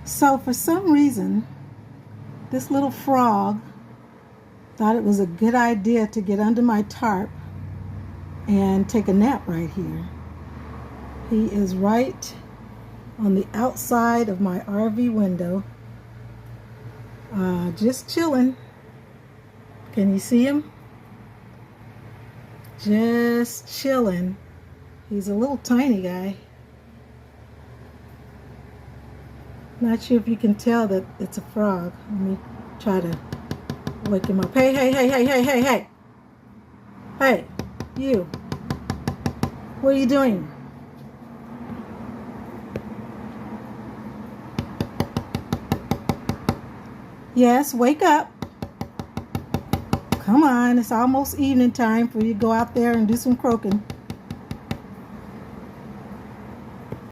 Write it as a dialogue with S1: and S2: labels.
S1: So for some reason, this little frog thought it was a good idea to get under my tarp and take a nap right here. He is right on the outside of my RV window, just chilling. Can you see him? Just chilling. He's a little tiny guy. Not sure if you can tell that it's a frog. Let me try to wake him up. Hey, hey, hey, hey, hey, hey, hey. Hey, you. What are you doing? Yes, wake up. Come on, it's almost evening time for you to go out there and do some croaking.